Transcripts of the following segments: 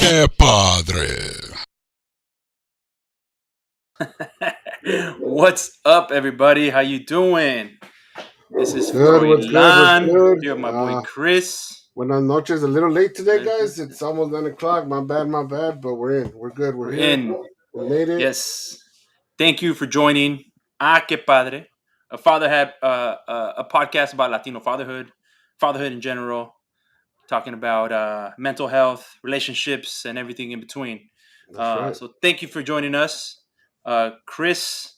Que Padre. What's up, everybody? How you doing? This is Good, what's good, what's Froilan. good? Here with my boy Chris. Buenas noches. A little late today, We're guys. It's almost 9 o'clock. My bad, but we're in. We're good. We're here. in. We made it. Yes. Thank you for joining Que Padre. A father had a podcast about Latino fatherhood in general, talking about mental health, relationships, and everything in between. That's right. So thank you for joining us, Chris.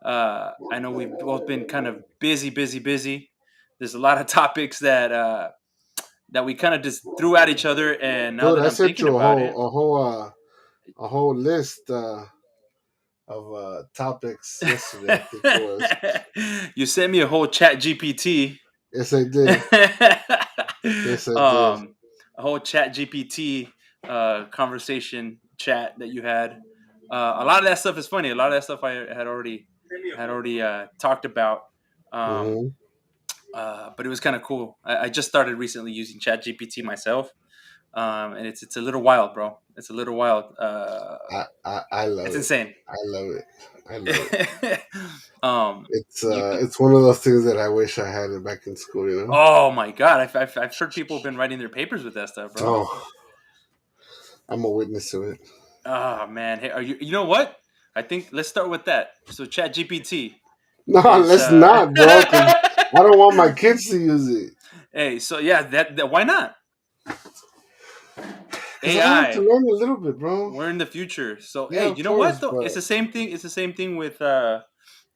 I know we've both been kind of busy. There's a lot of topics that we kind of just threw at each other, and now Dude, that I I'm sent thinking you about it, a whole list of topics yesterday, I think it was. you sent me a whole Chat GPT. Yes, I did. Yes, I did. A whole Chat GPT conversation chat that you had. A lot of that stuff is funny. A lot of that stuff I had already talked about. Um, hmm but it was kind of cool. I just started recently using Chat GPT myself, and it's a little wild, bro. It's a little wild. I love It's it. insane. I love it. I love it. It's You can, it's one of those things that I wish I had it back in school, you know? oh my god, I've heard people have been writing their papers with that stuff, bro. Oh, I'm a witness to it. Oh man, hey, are you? You know what? I think let's start with that. So Chat GPT No, is. let's not, bro, because I don't want my kids to use it. Hey, so yeah, that why not? Because I have to AI, learn a little bit, bro. we're in the future. So Yeah, hey, of you know what course, though? It's but the same thing. It's the same thing with us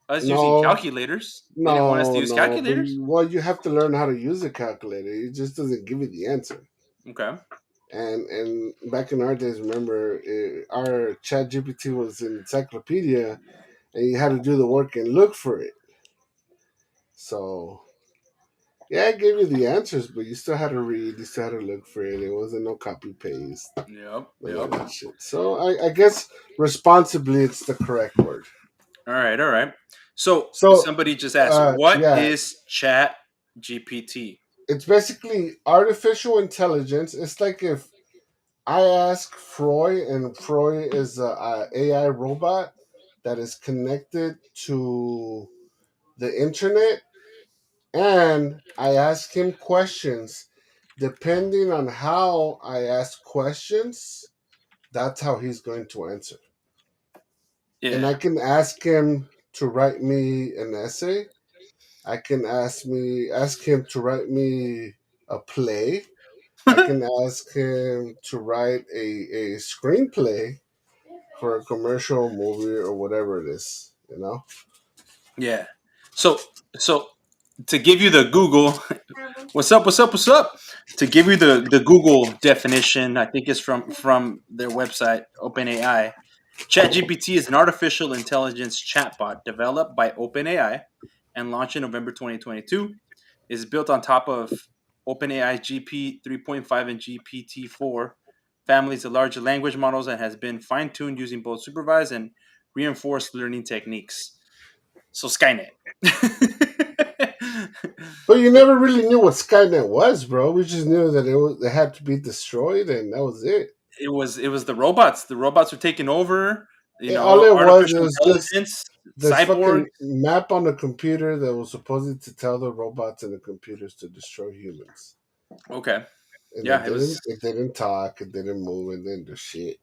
using no, calculators. They didn't want us to use but calculators. well, you have to learn how to use a calculator. It just doesn't give you the answer. Okay. And back in our days, remember, our Chat GPT was an encyclopedia, and you had to do the work and look for it. So yeah, it gave you the answers, but you still had to read. You still had to look for it. It wasn't no copy paste. Yep. None of Yep. that shit. So I guess responsibly, it's the correct word. All right. All right. So So, somebody just asked, what yeah, is Chat GPT? it's basically artificial intelligence. It's like if I ask Froy, and Froy is a AI robot that is connected to the internet, and I ask him questions. Depending on how I ask questions, that's how he's going to answer. And Yeah. I can ask him to write me an essay. I can ask him to write me a play. I can ask him to write a screenplay for a commercial, movie, or whatever it is. You know. Yeah. So to give you the Google, what's up? What's up? What's up? To give you the Google definition, I think it's from their website, OpenAI. ChatGPT is an artificial intelligence chatbot developed by OpenAI and launched in November 2022. It is built on top of OpenAI's GP 3.5 and GPT-4 families of large language models and has been fine-tuned using both supervised and reinforced learning techniques. So Skynet. But you never really knew what Skynet was, bro. We just knew that it had to be destroyed, and that was it. It was the robots. The robots were taking over. All it was Artificial was intelligence, this cyborg. fucking map on the computer that was supposed to tell the robots and the computers to destroy humans. Okay, And yeah, it was. it didn't talk, it didn't move, it didn't do shit.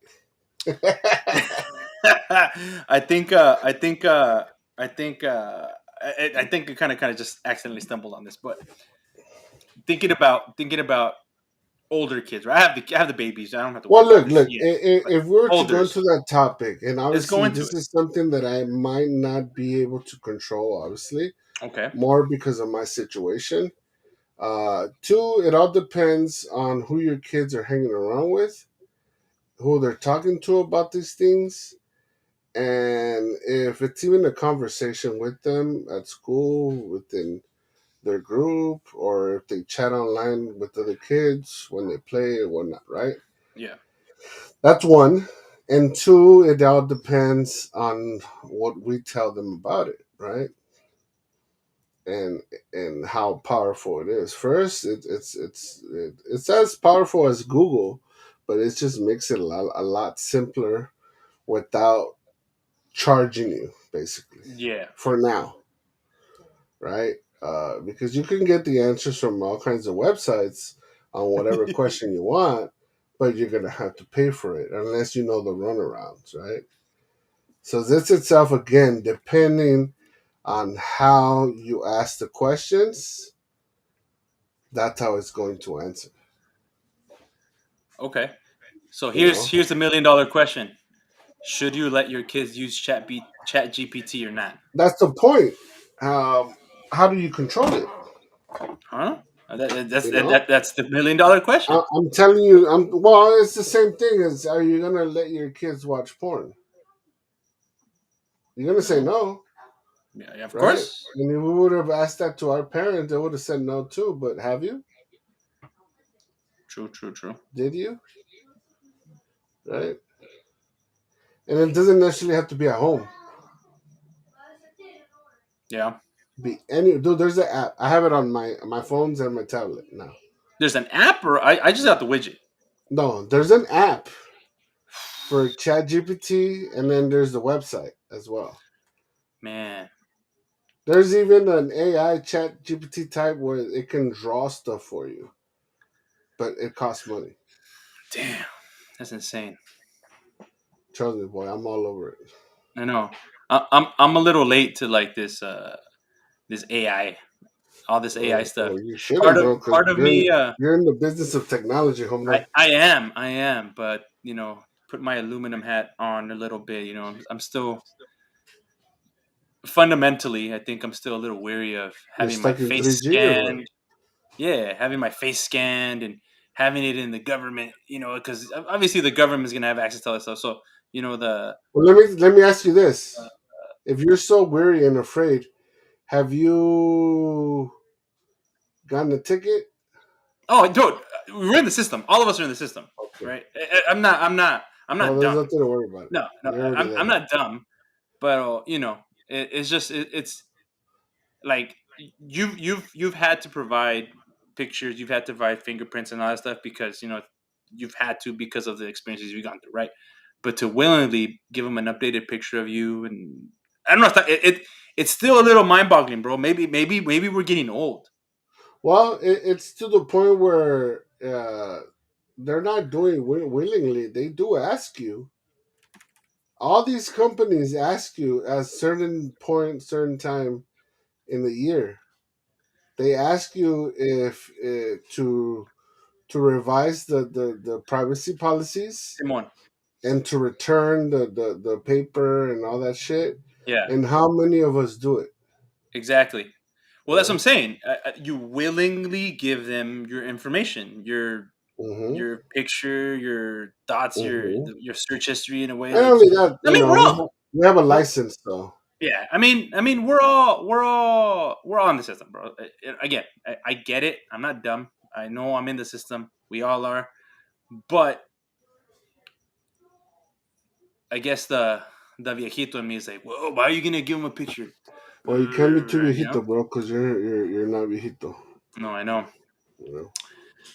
I think. I think. I think. I think I kind of just accidentally stumbled on this, but thinking about older kids. Right? I have the babies. I don't have to Well, worry about look, this look. yet. But If we were to go olders, into that topic, and let's go obviously into this it. is something that I might not be able to control, obviously, Okay. more because of my situation. Two, it all depends on who your kids are hanging around with, who they're talking to about these things, and if it's even a conversation with them at school, within their group, or if they chat online with other kids when they play or whatnot, right? Yeah. That's one. And two, it all depends on what we tell them about it, right? And how powerful it is. First, it's as powerful as Google, but it just makes it a lot simpler without charging you, basically, Yeah. for now, right? Because you can get the answers from all kinds of websites on whatever question you want, but you're going to have to pay for it unless you know the runarounds, right? So this itself, again, depending on how you ask the questions, that's how it's going to answer. Okay. So You know, here's the $1 million question: should you let your kids use Chat GPT or not? that's the point. How do you control it? Huh? You know, That's the $1 million question. I'm telling you, well, it's the same thing as, are you gonna let your kids watch porn? You're gonna say No. no, Yeah, of right? course. And if we would have asked that to our parents, they would have said no too. But have you? True, true, true. Did you? Right? And it doesn't necessarily have to be at home. Yeah. Be any dude. There's an app. I have it on my phones and my tablet now. There's an app, or I just got the widget. No, there's an app for Chat GPT, and then there's the website as well. Man, There's even an AI Chat GPT type where it can draw stuff for you, but it costs money. damn, that's insane. Trust me, boy, I'm all over it. I know. I'm a little late to like this AI, all this AI stuff. Well, you shouldn't, bro, because Part of me, you're in the business of technology, home run. I am, but put my aluminum hat on a little bit. I'm still fundamentally, I think I'm still a little weary of You're having my stuck in face 3G or what? scanned. Yeah, having my face scanned and having it in the government. Because obviously the government is gonna have access to all this stuff. So the Well, let me ask you this: if you're so weary and afraid, have you gotten a ticket? oh, dude, we're in the system. All of us are in the system, Okay. right? I'm Well, not there's dumb. nothing to worry about. No, no, You're already I'm there. not dumb. But it's just it's like you've had to provide pictures, you've had to provide fingerprints and all that stuff because you've had to because of the experiences you've gone through, right? But to willingly give them an updated picture of you, and I don't know, it's still a little mind boggling, bro. Maybe we're getting old. Well, it's to the point where they're not doing willingly. They do ask you. All these companies ask you at certain point, certain time in the year. They ask you if to revise the privacy policies Simon, and to return the paper and all that shit. yeah, And how many of us do it? exactly. Well, You that's what know? I'm saying. You willingly give them your information, Mm-hmm. your picture, your thoughts, Mm-hmm. your search history in a way. And Like, only that, I mean, we have a we're license though. yeah. We're all in the system, bro. Again, I get it. I'm not dumb. I know I'm in the system. We all are. But I guess the viejito in me is like, whoa, why are you gonna give him a picture? Well, you can't be too You know? viejito, bro, because you're not viejito. No, I know. You know,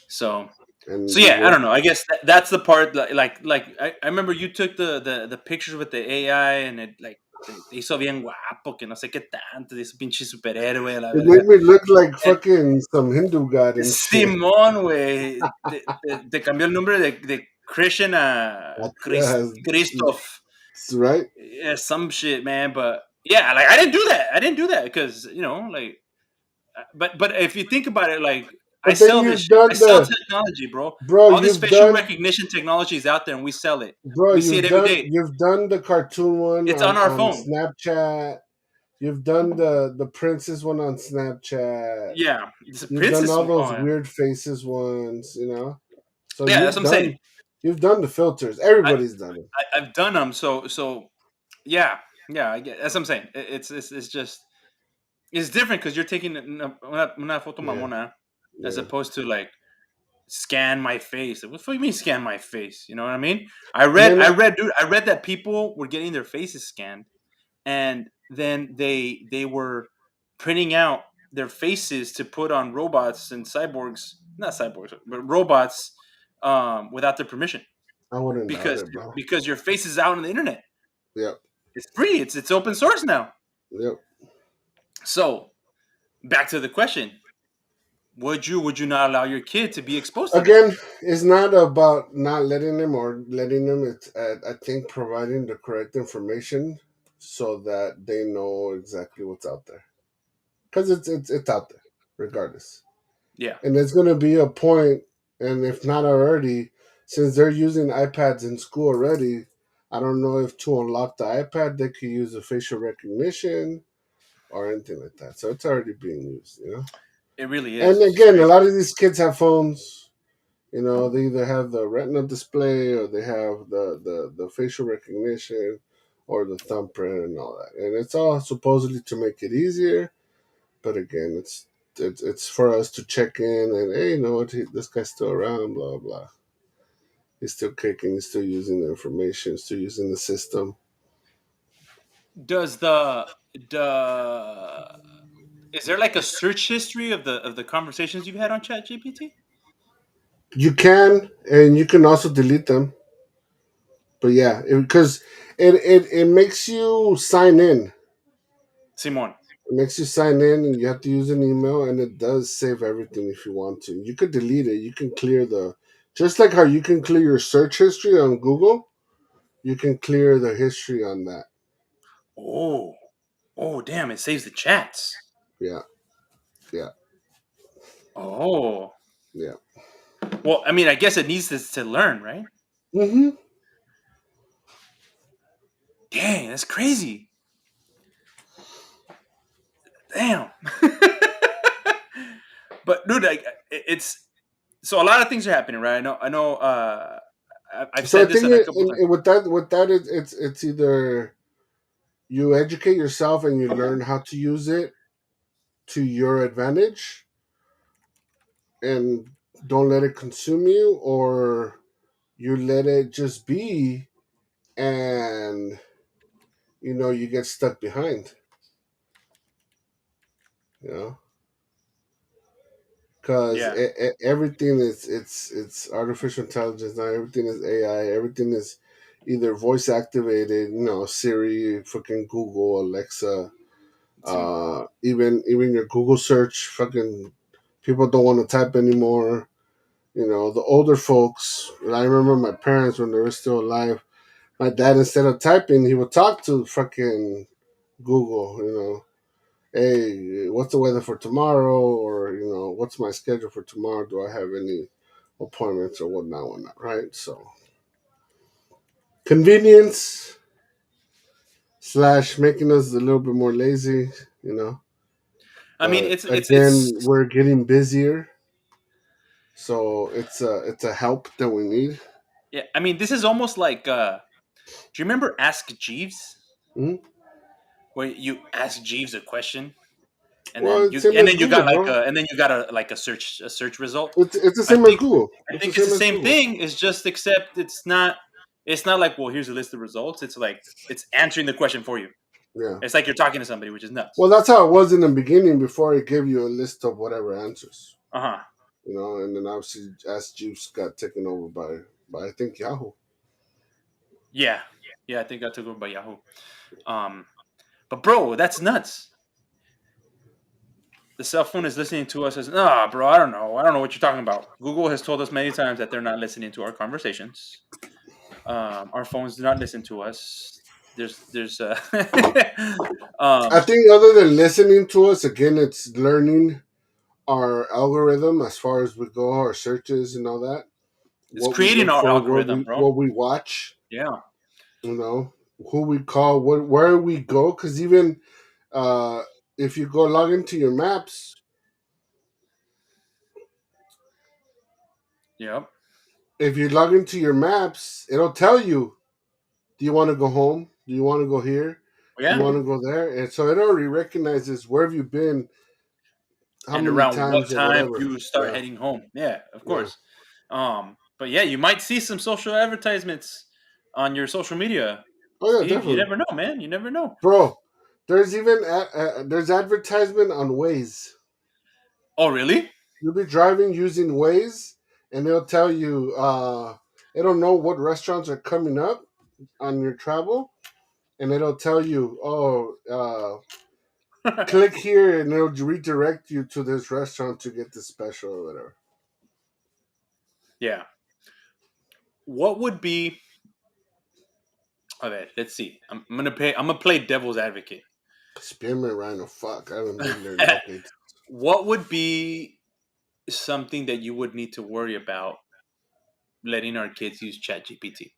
So and So you yeah, I work. don't know. I guess that's the part. I remember you took the pictures with the AI and it like te hizo bien guapo que no sé qué tanto de ese pinche superhéroe a la It made verga. me look like And fucking some Hindu god and shit. Simón, güey, te cambió el nombre de Christian a Christoph. Right? Yeah, some shit, man. But yeah, like I didn't do that. I didn't do that because like but if you think about it, like I But then sell this you've shit. I done sell the technology, bro. bro. All this You've facial done recognition technology is out there, and we sell it. bro. We see it You've every done day. you've done the cartoon one It's on our on phone. Snapchat. You've done the princess one on Snapchat. Yeah, it's a You've done princess. all those Oh, yeah. weird faces ones, So Yeah, that's what I'm saying. you've done the filters. I, Everybody's done it. I've done them. So yeah, yeah. I get. That's what I'm saying. It's just it's different because you're taking una foto Yeah, mamona as yeah. opposed to like scan my face. What the fuck you mean scan my face? You know what I mean? And then Dude. I read that people were getting their faces scanned, and then they were printing out their faces to put on robots and cyborgs, not cyborgs, but robots, without their permission I wouldn't doubt because it, bro. because your face is out on the internet. Yep. It's free. It's open source now. Yep. So back to the question: would you not allow your kid to be exposed to that? Again, it's not about not letting them or letting them. It's I think providing the correct information so that they know exactly what's out there, because it's out there regardless. Yeah. And there's going to be a point, and if not already, since they're using iPads in school already, I don't know if to unlock the iPad they could use a facial recognition or anything like that. So it's already being used, you know. It really is. And It's again, a crazy. lot of these kids have phones. You know, they either have the retina display or they have the facial recognition or the thumbprint and all that. And it's all supposedly to make it easier. But again, it's for us to check in and, hey, you know what, this guy's still around, blah blah. He's still kicking. He's still using the information. Still using the system. Does the is there like a search history of the conversations you've had on Chat GPT? You can, and you can also delete them. But yeah, because it makes you sign in. Simon. It makes you sign in, and you have to use an email, and it does save everything if you want to. You could delete it. You can clear the just like how you can clear your search history on Google. You can clear the history on that. Oh. Oh, damn, it saves the chats. Yeah, yeah, Oh. yeah. Well, I mean, I guess it needs to learn, right? Mm-hmm. Dang, that's crazy. Damn. But dude, like it's so a lot of things are happening, right? I know I've So I said this think in a couple times. with that it's either you educate yourself and you learn how to use it to your advantage and don't let it consume you, or you let it just be and you get stuck behind, you know because Yeah. everything is it's artificial intelligence now. Everything is AI. Everything is either voice activated, Siri, fucking Google, Alexa. Simon. Even your Google search, fucking people don't want to type anymore. The older folks. I remember my parents when they were still alive. My dad, instead of typing, he would talk to fucking Google. Hey, what's the weather for tomorrow? Or what's my schedule for tomorrow? Do I have any appointments or whatnot? Right. So convenience slash making us a little bit more lazy. You know. I mean, But it's again, we're getting busier, so it's a help that we need. yeah. I mean, this is almost like do you remember Ask Jeeves, Mhm. where you ask Jeeves a question and Well, then it's you same and as then you Google, got like bro. a search result. It's the I same as think Google. I It's the think it's the same as same Google. thing. It's just except it's not like, well, here's a list of results. It's like it's answering the question for you. Yeah. It's like you're talking to somebody, which is nuts. Well, that's how it was in the beginning before it gave you a list of whatever answers. Uh huh. And then obviously Ask Jeeves got taken over by I think Yahoo. Yeah. Yeah, I think I took over by Yahoo. Um, but bro, that's nuts. The cell phone is listening to us as bro, I don't know. I don't know what you're talking about. Google has told us many times that they're not listening to our conversations. Our phones do not listen to us. There's I um think other than listening to us, again, it's learning our algorithm as far as we go, our searches and all that. it's What we creating look our for, algorithm, bro. what we watch, Yeah. you know, who we call, where we go. Because even uh, if you go log into your maps, Yep. if you log into your maps, it'll tell you, do you want to go home? Do you want to go here? Do you Yeah. want to go there? And so it already recognizes where have you been, how And many around what times or time whatever. you start Yeah, heading home. Yeah, of yeah. course. But yeah, you might see some social advertisements on your social media. Oh yeah, Steve, you definitely, never know, man. You never know. bro. There's even there's advertisement on Waze. Oh, really? You'll be driving using Waze, and it'll tell you. It'll know what restaurants are coming up on your travel, and it'll tell you, oh, click here, and it'll redirect you to this restaurant to get the special or whatever. Yeah. What would be? Okay, let's see. I'm gonna pay. I'm gonna play devil's advocate. Spearmint Rhino, fuck, I haven't been there in decades. What would be something that you would need to worry about letting our kids use Chat GPT?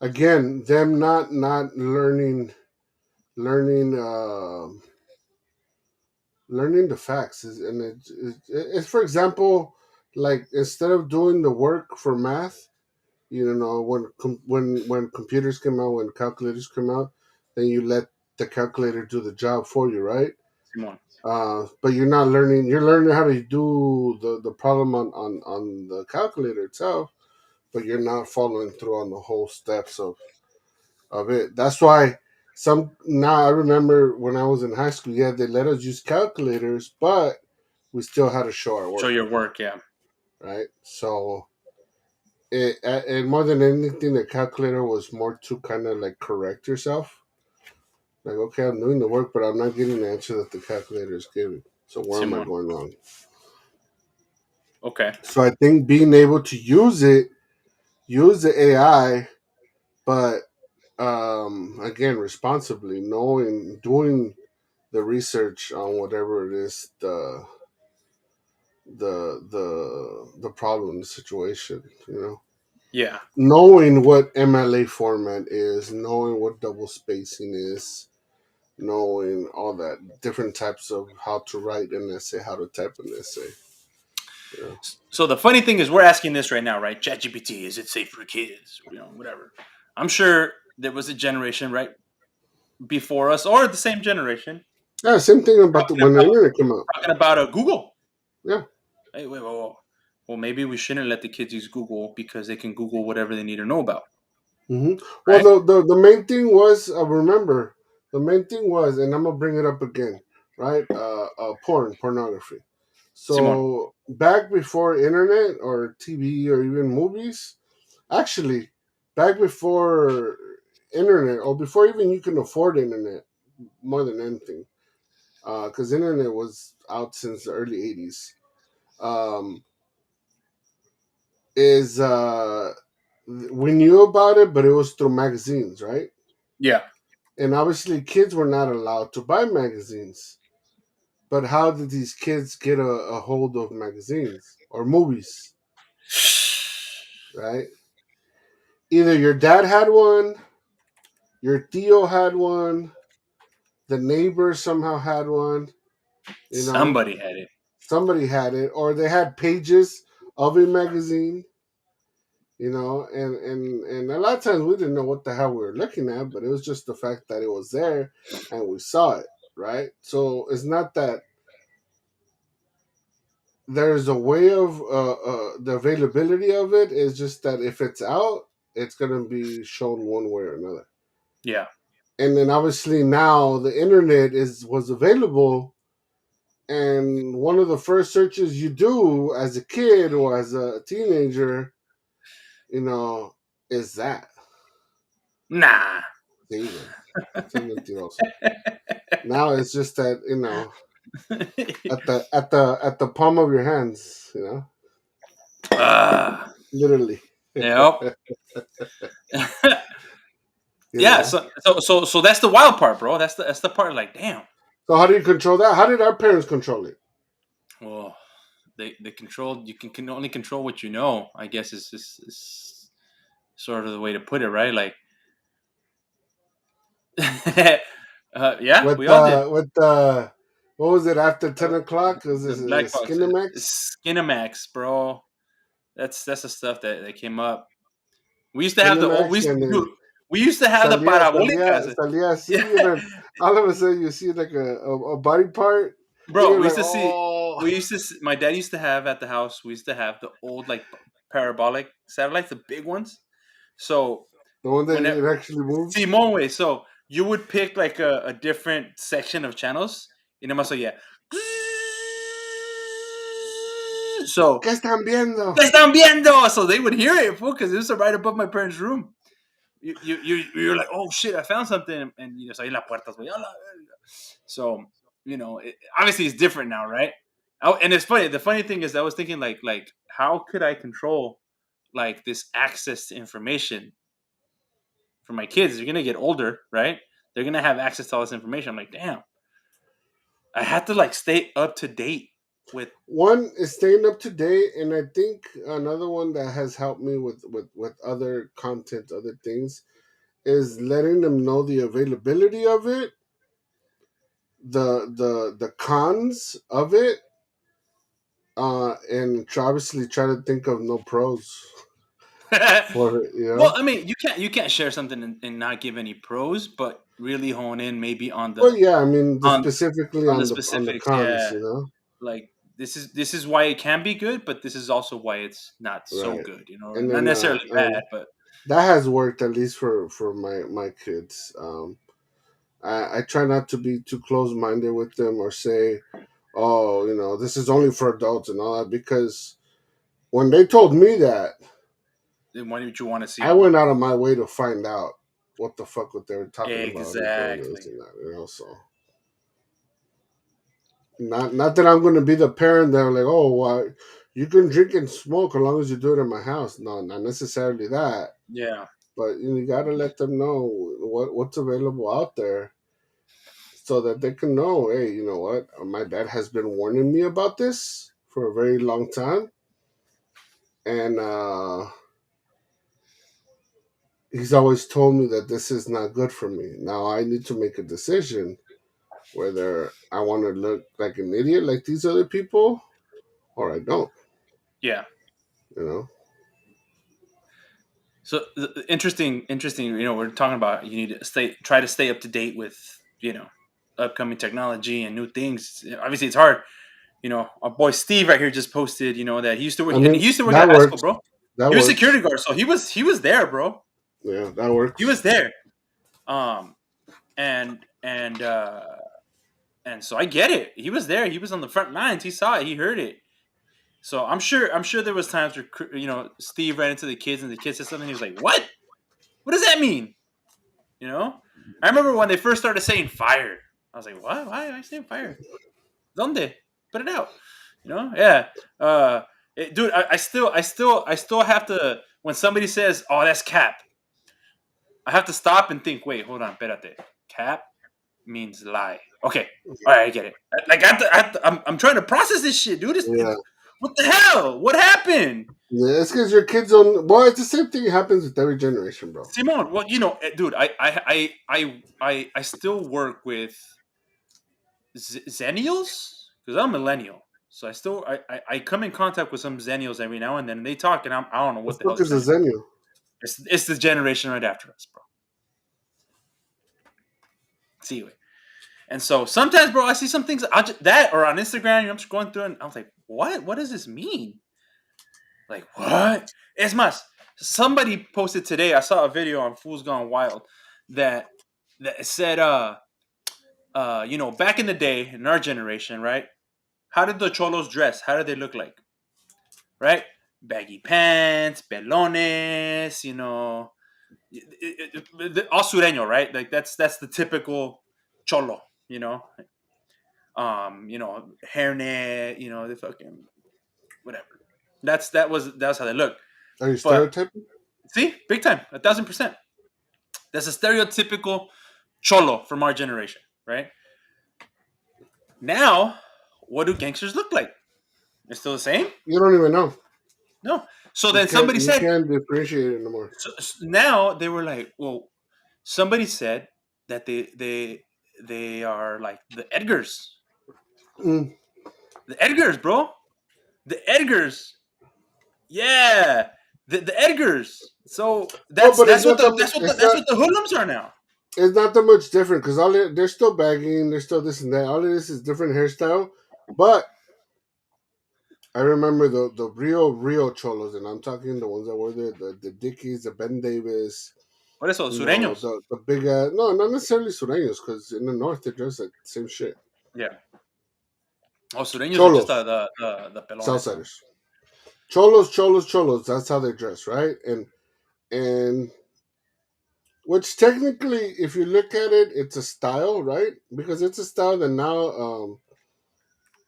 Again, them not learning learning the facts and it's for example, like instead of doing the work for math, when computers come out, when calculators come out, then you let the calculator do the job for you, right? Simon. But you're not learning. You're learning how to do the problem on the calculator itself, but you're not following through on the whole steps of it. That's why some now I remember when I was in high school, yeah, they let us use calculators, but we still had to show our Show work, your work, yeah. right? So and more than anything, the calculator was more to kind of like correct yourself. Like, okay, I'm doing the work, but I'm not getting the answer that the calculator is giving. So where am I Simon. going wrong? Okay. So I think being able to use the AI, but again, responsibly, knowing, doing the research on whatever it is the problem, the situation, Yeah. knowing what MLA format is, knowing what double spacing is, knowing all that different types of how to write an essay, how to type an essay. So the funny thing is, we're asking this right now, right? Chat GPT, is it safe for kids? Whatever. I'm sure there was a generation right before us, or the same generation, Yeah, same thing about talking when the about internet came out. Google. Yeah. Hey, wait, well, maybe we shouldn't let the kids use Google because they can Google whatever they need to know about, Well, right? the main thing was, remember, the main thing was, and I'm gonna bring it up again, right? Pornography. Simon. So back before internet or TV or even movies, actually, back before internet or before even you can afford internet, more than anything, because internet was out since the early '80s. Um, is We knew about it, but it was through magazines, right? Yeah. And obviously, kids were not allowed to buy magazines. But how did these kids get a hold of magazines or movies, right? Either your dad had one, your Theo had one, the neighbor somehow had one, you know, Somebody had it. somebody had it, or they had pages of a magazine, and a lot of times we didn't know what the hell we were looking at, but it was just the fact that it was there and we saw it, right? So it's not that there's a way of the availability of it is just that if it's out, it's gonna be shown one way or another. Yeah. And then obviously now the internet was available, and one of the first searches you do as a kid or as a teenager, you know, is that. Nah. Sí, güey. Soy mentiroso. Now it's just that, at the palm of your hands, uh, literally. yep. you Yeah. know. So that's the wild part, bro. That's the part. Like, damn. So how do you control that? How did our parents control it? Well, they control. You can only control what you know. I guess is sort of the way to put it, right? Like, yeah, we all did. With what was it after 10 o'clock? Was The this black box, Skinamax? Skinamax, bro. That's the stuff that came up. We used to have the old. Skinamax, and Dude, then we used to have the parabólicas. salía Yeah, así, and then all of a sudden you see like a body part, and bro. you're We like, used to see. oh, My dad used to have at the house. We used to have the old like parabolic satellites, the big ones. So the one that when it it actually moves. Simone way, so you would pick like a different section of channels. Y nada más oía. So, ¿Qué están viendo? ¿qué están viendo? So they would hear it, because it was right above my parents' room. You're like, oh shit, I found something, and you know, ahí la puertas, güey. So, you know, obviously it's different now, right? And it's funny. The funny thing is, I was thinking like, how could I control like this access to information for my kids? They're gonna get older, right? They're gonna have access to all this information. I'm like, damn, I have to like stay up to date with. One is staying up to date, and I think another one that has helped me with other content, other things, is letting them know the availability of it, the cons of it, and obviously try to think of no pros for it. You Well, know. I mean, you can't share something and not give any pros, but really hone in maybe on Well, the yeah, I mean, on specifically on the on the specifics. cons. Yeah, You know. like this is why it can be good, but this is also why it's not so Right. good. You know, And not then necessarily bad, but that has worked at least for my kids. I try not to be too close minded with them or say, oh, you know, this is only for adults and all that, because when they told me that, then why did you want to see I more? went out of my way to find out what the fuck what they were talking about and doing this Exactly. and that, you know. So not that I'm going to be the parent that like, oh, well, you can drink and smoke as long as you do it in my house. No, not necessarily that. Yeah. But you got to let them know what's available out there, so that they can know, hey, you know what? My dad has been warning me about this for a very long time, and he's always told me that this is not good for me. Now I need to make a decision whether I want to look like an idiot like these other people or I don't. Yeah. You know? So interesting. You know, we're talking about you need to try to stay up to date with upcoming technology and new things. Obviously, it's hard. You know, our boy Steve right here just posted. You know that he used to work. I And he mean, used to work that at high school, works. bro. That He was works. security guard, so he was there, bro. Yeah, that He works. was there. Um, and and uh, and so I get it. He was there. He was on the front lines. He saw it. He heard it. So I'm sure there was times where Steve ran into the kids and the kids said something. He was like, "What? What does that mean?" You know. I remember when they first started saying fire. I was like, "What? Why am I saying fire? Donde? Put it out." You know? Yeah. Dude, I still have to, when somebody says, "Oh, that's cap," I have to stop and think. Wait, hold on, espérate. Cap means lie. Okay, all right, I get it. Like I'm trying to process this shit, dude. Yeah. What the hell? What happened? Yeah, it's because your kids don't. Well, it's the same thing happens with every generation, bro. Simon, well, dude, I still work with Zennials because I'm a millennial, so I come in contact with some Zennials every now and then, and they talk, and I don't know The what the hell fuck they're is a saying. zenio? It's the generation right after us, bro. See, and so sometimes, bro, I see some things that or on Instagram, I'm just going through, and I was like, what? What does this mean? Like what? Es más, somebody posted today. I saw a video on Fools Gone Wild that said, back in the day, in our generation, right? How did the cholos dress? How did they look like? Right? Baggy pants, pelones, all sureño, right? Like that's the typical cholo, hairnet, the fucking whatever. That's how they look. Are you But stereotyping? see, big time, 1,000%. That's a stereotypical cholo from our generation, right? Now, what do gangsters look like? They're still the same? You don't even know. No. So You then somebody said, can't differentiate it anymore. so now they were like, well, somebody said that they are like the Edgars. Mm. The Edgars, bro. The Edgars. Yeah. The Edgars. So No, that's but it's that's what not the that. that's what the It's that's not. what the hoodlums are now. It's not that much different because they're still bagging. They're still this and that. All of this is different hairstyle. But I remember the real cholos, and I'm talking the ones that were the Dickies, the Ben Davis. Por eso, You know, sureños. the big no, not necessarily sureños, because in the north they dress like the same shit. Yeah. Oh, sureños are just Cholos, the pelones. Southsiders. cholos. That's how they dress, right? And which technically, if you look at it, it's a style, right? Because it's a style that now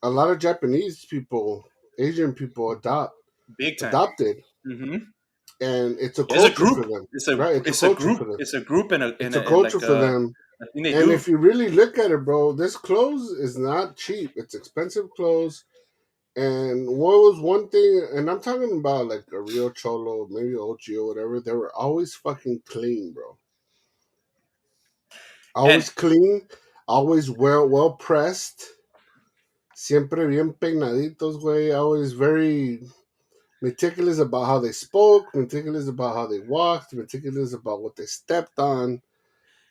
a lot of Japanese people, Asian people Big time. adopted, Mm-hmm. and it's a It's a culture for group. them, It's a right? It's a it's a culture group. for them. It's a group and It's a and culture like for them. a thing they And do. if you really look at it, bro, this clothes is not cheap. It's expensive clothes. And what was one thing, and I'm talking about like a real cholo, maybe Ochi or whatever, they were always fucking clean, bro. And Always clean, always well pressed, siempre bien peinaditos, güey. Always very meticulous about how they spoke, meticulous about how they walked, meticulous about what they stepped on,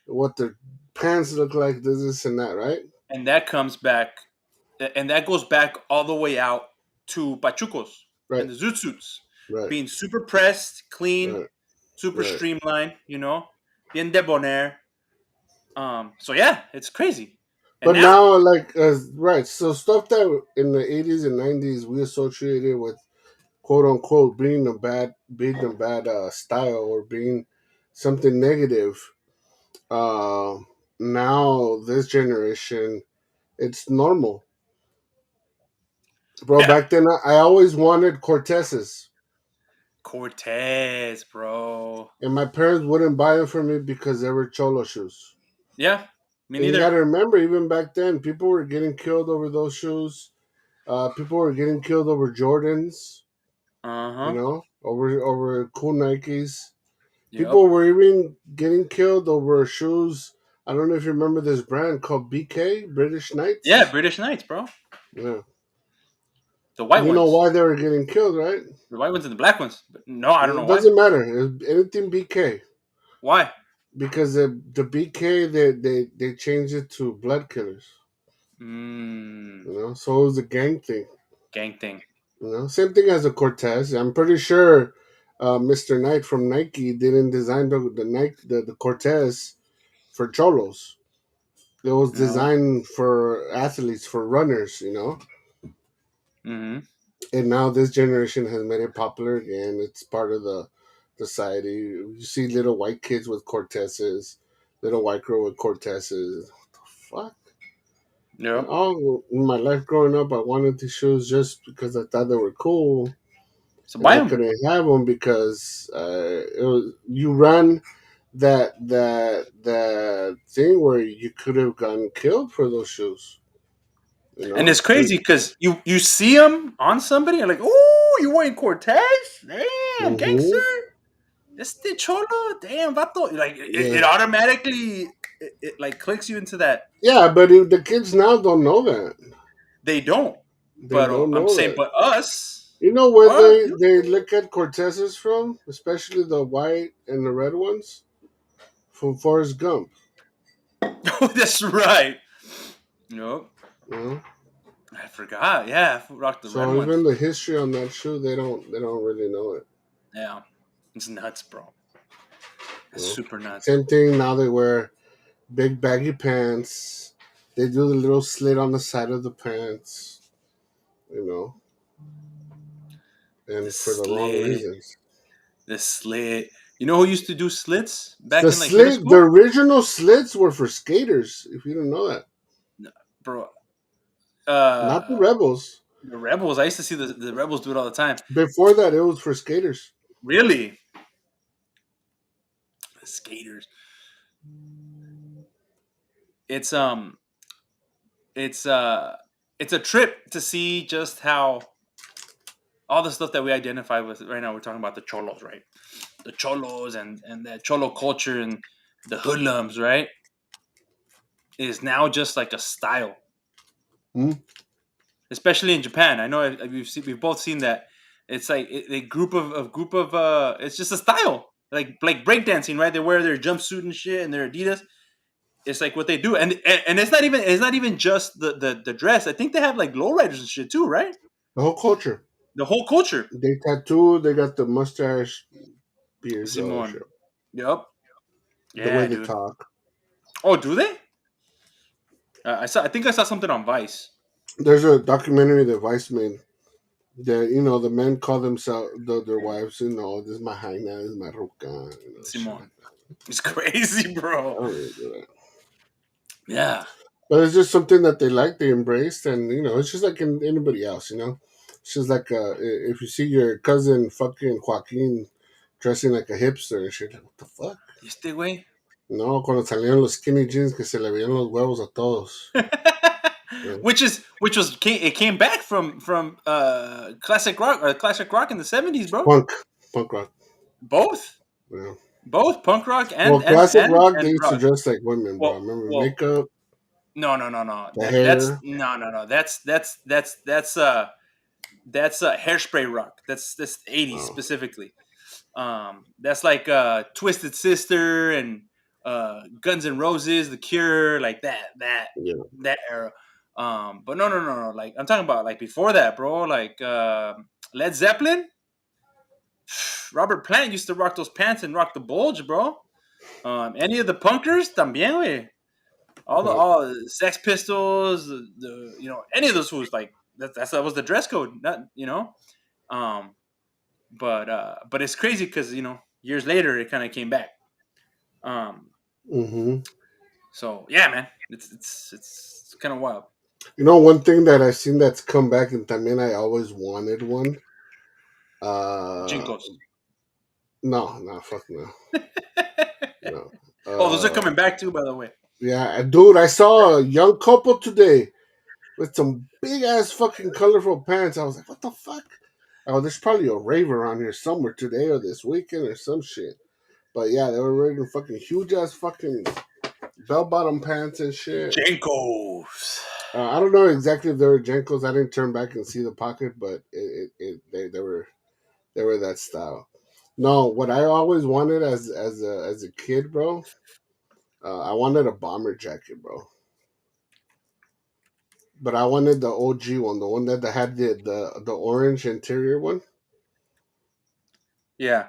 what their pants look like, this and that, right? that comes back, and that goes back all the way out to pachucos Right, and the zoot suits right, being super pressed, clean, right, super right. streamlined. Bien debonair. So yeah, it's crazy. And But now, now, like, right, so stuff that in the 80s and 90s we associated with quote unquote being a bad style or being something negative. Uh, Now this generation, it's normal, bro. yeah, Back then, I always wanted Cortezes, Cortez, bro. and my parents wouldn't buy them for me because they were cholo shoes. Yeah, me And you neither. got to remember, even back then, people were getting killed over those shoes. People were getting killed over Jordans, Uh huh. over cool Nikes. Yep. People were even getting killed over shoes. I don't know if you remember this brand called BK, British Yeah, Knights. British Knights, bro. Yeah. The white You know ones, why they were getting killed, right? the white ones and the black ones. But no, I don't know It why. doesn't matter. Anything BK. Why? Because the BK, they changed it to blood killers. Mm, So it was a gang thing. gang thing. Same thing as a Cortez. I'm pretty sure Mr. Knight from Nike didn't design the Nike the Cortez for cholos. It was No. designed for athletes, for runners. Mm-hmm. And now this generation has made it popular again. It's part of the society. You see little white kids with Cortezes, little white girl with Cortezes. What the fuck? Yep. All in my life growing up, I wanted these shoes just because I thought they were cool, So and buy I them. couldn't have them because you run that thing where you could have gotten killed for those shoes. You And know, it's crazy because you see them on somebody and like, oh, you wearing Cortez? Damn, gangster. hmm Este cholo. Damn, vato. Like yeah, it automatically it like clicks you into that. yeah. But the kids now don't know that. They don't. They But don't I'm know saying, that. but us, You know where what? they look at Cortezes from, especially the white and the red ones, from Forrest Gump. Oh, that's right. Nope. You know, I forgot. Yeah, I rocked the red so even ones. the history on that shoe, they don't really know it. Yeah, it's nuts, bro. You That's know, super nuts. same thing now. They wear big baggy pants. They do the little slit on the side of the pants. You know, The and for the wrong slit, reasons. the slit. You know who used to do slits back The in like middle slit, the school, original slits were for skaters. If you don't know that, bro? not the Uh, rebels. the rebels. I used to see the rebels do it all the time. Before that, it was for skaters. Really, the skaters. It's it's uh, it's a trip to see just how all the stuff that we identify with right now. We're talking about the cholos, right? The cholos and the cholo culture and the hoodlums, right? Is now just like a style, Hmm? especially in Japan. I know we've both seen that. It's like a group of it's just a style, like breakdancing, right? They wear their jumpsuit and shit and their Adidas. It's like what they do, and it's not even just the dress. I think they have like lowriders and shit too, right? The whole culture. The whole culture. They tattoo. They got the mustache, beards, all that shit. Simone. Yep. The way Yeah, they dude. talk. Oh, do they? I think I saw something on Vice. There's a documentary that Vice made the men call themselves their wives. This is my hyena, this is my ruca. Shit Simon. like that. It's crazy, I bro. don't really do that. Yeah. But it's just something that they like, they embraced, and it's just like anybody else. It's just like if you see your cousin fucking Joaquin dressing like a hipster and shit, like, what the fuck? Este güey. No, cuando salieron los skinny jeans que se le veían los huevos a todos. Yeah. It came back from classic rock in the 70s, bro. Punk rock. Both. Yeah. Both punk rock and Well, and classic and rock, they and used to rock. dress like women, bro. I Well, remember well, makeup, no. the That's hair. no. That's hairspray rock. That's 80s Oh, specifically. That's like Twisted Sister and Guns N' Roses, The Cure, like yeah. that era. But no. Like I'm talking about like before that, bro. Like Led Zeppelin. Robert Plant used to rock those pants and rock the bulge, bro. Any of the punkers, también, güey. But All the Sex Pistols, any of those fools, like that was the dress code, not Um, but it's crazy because years later it kind of came back. Um, hmm so yeah, man, it's kind of wild. one thing that I've seen that's come back, and también I always wanted one. Uh, Jinkos. no, no, fuck no, no. Oh, those are coming back too, by the way. Yeah, dude, I saw a young couple today with some big ass fucking colorful pants. I was like, what the fuck? Oh, there's probably a rave around here somewhere today or this weekend or some shit. But yeah, they were wearing fucking huge ass fucking bell bottom pants and shit. Jinkos. I don't know exactly if they were Jenkos. I didn't turn back and see the pocket, but they were that style. No, what I always wanted as a kid, bro. I wanted a bomber jacket, bro. But I wanted the OG one, the one that had the orange interior one. Yeah,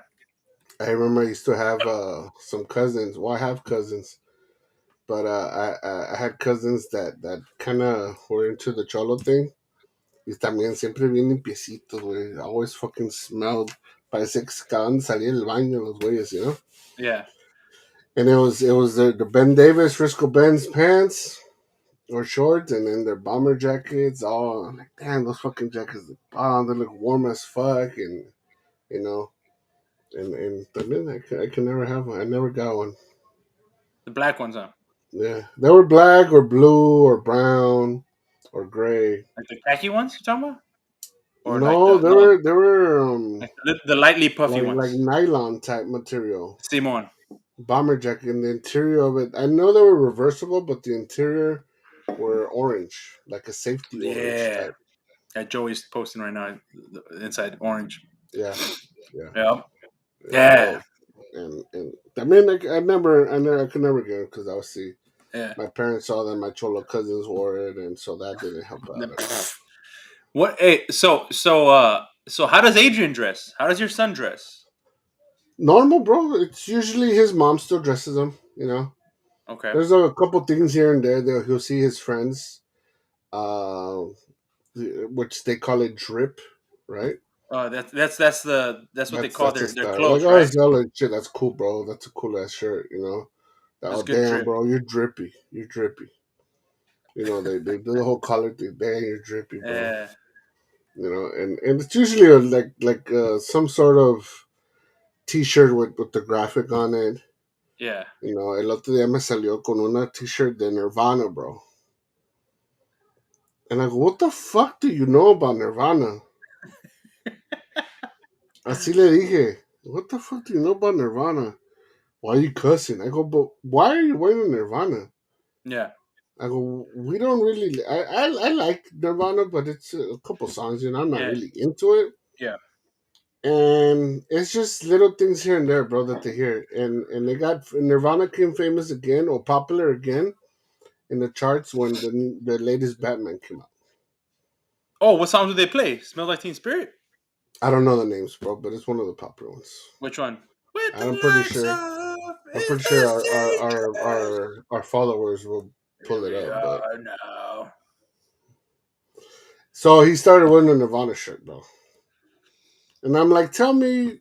I remember I used to have some cousins. Well, I have cousins, but I had cousins that kind of were into the cholo thing. Y también siempre bien limpiecitos, güey. Always fucking smelled. Parece que se acaban de salir del baño los güeyes. yeah. And it was the Ben Davis Frisco Benz pants or shorts, and then their bomber jackets. All I'm like, damn, those fucking jackets look bomb. They look warm as fuck, and you know, and también I can never have one. I never got one. The black ones, huh? Yeah, they were black or blue or brown or gray. Like the khaki ones you talking about, or like No, the no, they were like the lightly puffy like ones. nylon type material. Simon. Bomber jacket, and the interior of it, I know they were reversible, but the interior were orange, like a safety orange Yeah, type. that Joey's posting right now. The inside orange. Yeah, yeah, Yep. yeah. Yeah. And I mean, I could never get it because obviously Yeah. my parents saw that my cholo cousins wore it, and so that didn't help out at all. What? Hey, so how does Adrian dress? How does your son dress? Normal, bro. It's usually his mom still dresses him. Okay. There's a couple things here and there that he'll see his friends, uh, which they call it drip, right? That's what they call That's a their style. Like, clothes, oh, right? it's like, shit, that's cool, bro. That's a cool ass shirt. That's Oh, good damn, drip. bro, you're drippy. You're drippy. They do the whole color thing. Damn, you're drippy, bro. Yeah. And it's usually some sort of T-shirt with the graphic on it. Yeah. El otro día me salió con una T-shirt de Nirvana, bro. And I go, what the fuck do you know about Nirvana? Así le dije, what the fuck do you know about Nirvana? Why are you cussing? I go, but why are you wearing Nirvana? Yeah. I go, we don't really. I like Nirvana, but it's a couple songs, I'm not Yeah. really into it. Yeah. And it's just little things here and there, bro, that they hear. And they got Nirvana came famous again or popular again in the charts when the latest Batman came out. Oh, what songs do they play? Smell Like Teen Spirit? I don't know the names, bro, but it's one of the popular ones. Which one? With the And I'm pretty lights sure. off, I'm pretty it's sure the our followers will Here pull it we up. But are now. so he started wearing a Nirvana shirt, bro. And I'm like, tell me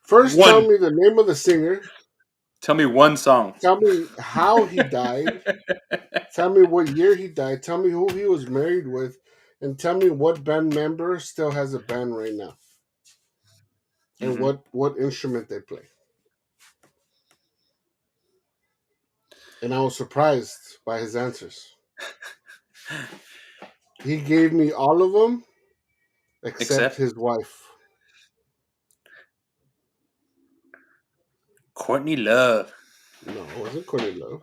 first, tell One. me the name of the singer. Tell me one song. Tell me how he died. Tell me what year he died. Tell me who he was married with, and tell me what band member still has a band right now, and Mm-hmm. what instrument they play. And I was surprised by his answers. He gave me all of them except Except his wife. Courtney Love. No, it wasn't Courtney Love.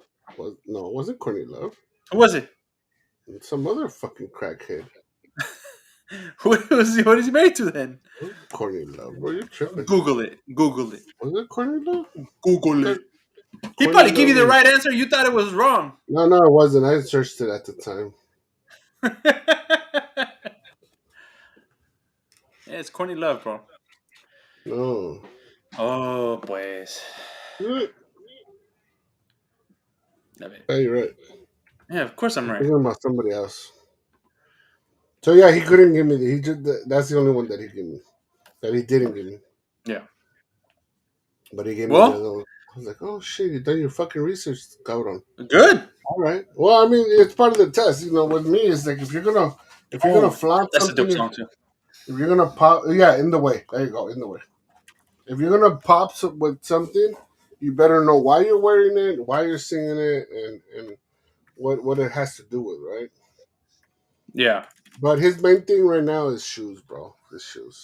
No, it wasn't Courtney Love. Who was it? It's some other fucking crackhead. What is he married to then? Courtney Love, bro, you're tripping. Google it. Google it. Was it Courtney Love? Google Okay. it. He Courtney probably gave you Love the is... right answer. You thought it was wrong. No, it wasn't. I searched it at the time. Yeah, it's Courtney Love, bro. No. Oh, pues. Yeah, A ver. you're right. Yeah, of course I'm I'm right. thinking about somebody else. So yeah, he couldn't give me the. He just that's the only one that he gave me. That he didn't give me. Yeah. But he gave me the Well, other one. I was like, oh shit, you done your fucking research, cabrón. good. All right. Well, I mean, it's part of the test. You know, with me, it's like if you're gonna Oh, flaunt that's a something, dope song too. if you're gonna pop, yeah, in the way. There you go, in the way. If you're gonna pop with something, you better know why you're wearing it, why you're singing it, and what it has to do with, right? Yeah. But his main thing right now is shoes, bro. His shoes.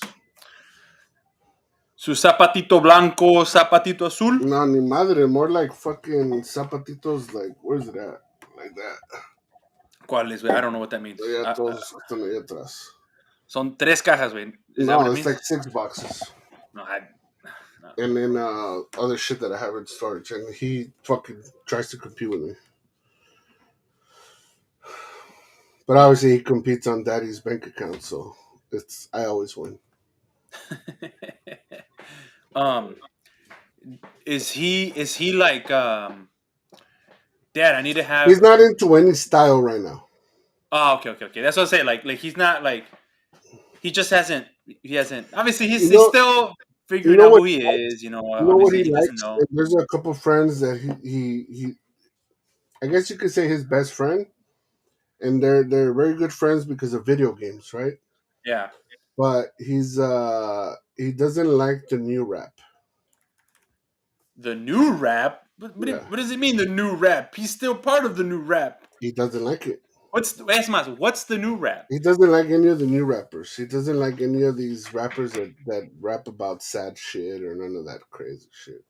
Su zapatito blanco, zapatito azul. No, ni madre. More like fucking zapatitos. Like, where's it at? Like that. ¿Cuáles, güey? I don't know what that means. Ya todos están ahí atrás. Son 3 cajas, güey. Is that No, what it it's means? like 6 boxes. No, no. And then other shit that I have in storage. And he fucking tries to compete with me. But obviously he competes on daddy's bank account, so I always win. Is he like Dad, I need to have. He's not into any style right now. Oh, okay. That's what I say. Like he's not like he just hasn't. He hasn't. Obviously, he's still figuring out who he is. You know what he he doesn't likes? know. There's a couple friends that he I guess you could say his best friend, and they're very good friends because of video games, right? Yeah. But he doesn't like the new rap. The new rap? What does it mean, the new rap? He's still part of the new rap. He doesn't like it. What's the new rap? He doesn't like any of the new rappers. He doesn't like any of these rappers that rap about sad shit or none of that crazy shit.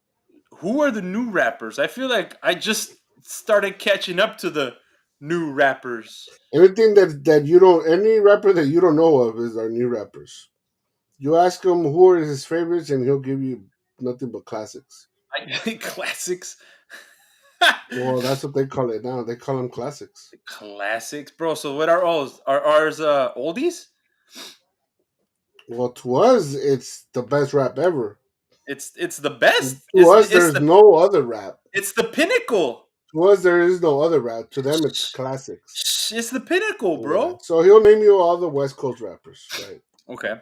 Who are the new rappers? I feel like I just started catching up to the new rappers. Anything that you don't, any rapper that you don't know of is our new rappers. You ask him who are his favorites, and he'll give you nothing but classics. Classics. Well, that's what they call it now. They call them classics. Classics, bro. So what are ours? Are ours oldies? Well, to us, it's the best rap ever. It's the best. To us, there's no other rap. It's the pinnacle. To us, there is no other rap. To them, it's classics. It's the pinnacle, bro. Yeah. So he'll name you all the West Coast rappers, right? Okay.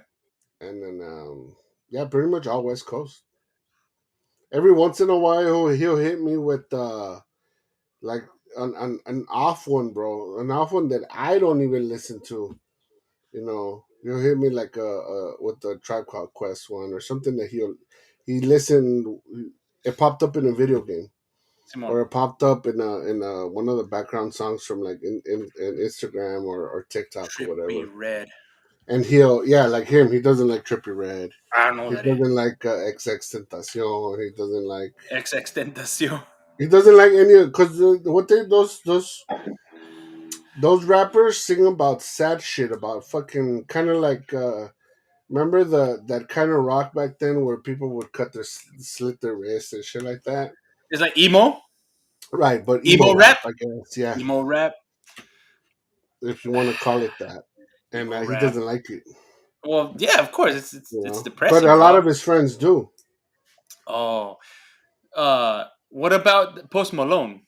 And then, yeah, pretty much all West Coast. Every once in a while, he'll hit me with like an off one, bro. An off one that I don't even listen to. You know, he'll hit me like with the Tribe Called Quest one or something that he listened. It popped up in a video game, Simon. or it popped up in a one of the background songs from like in Instagram or TikTok Trippy or whatever. Red. And like him, he doesn't like Trippy Red. I don't know he that. He doesn't like XX Tentacion. He doesn't like XX Tentacion. He doesn't like any because what they those rappers sing about sad shit, about fucking kind of like remember that kind of rock back then where people would slit their wrists and shit like that. It's like emo, right? But emo rap, I guess, yeah, emo rap, if you want to call it that. And he doesn't like it. Well, yeah, of course, it's depressing. But a lot of his friends do. Oh, what about Post Malone?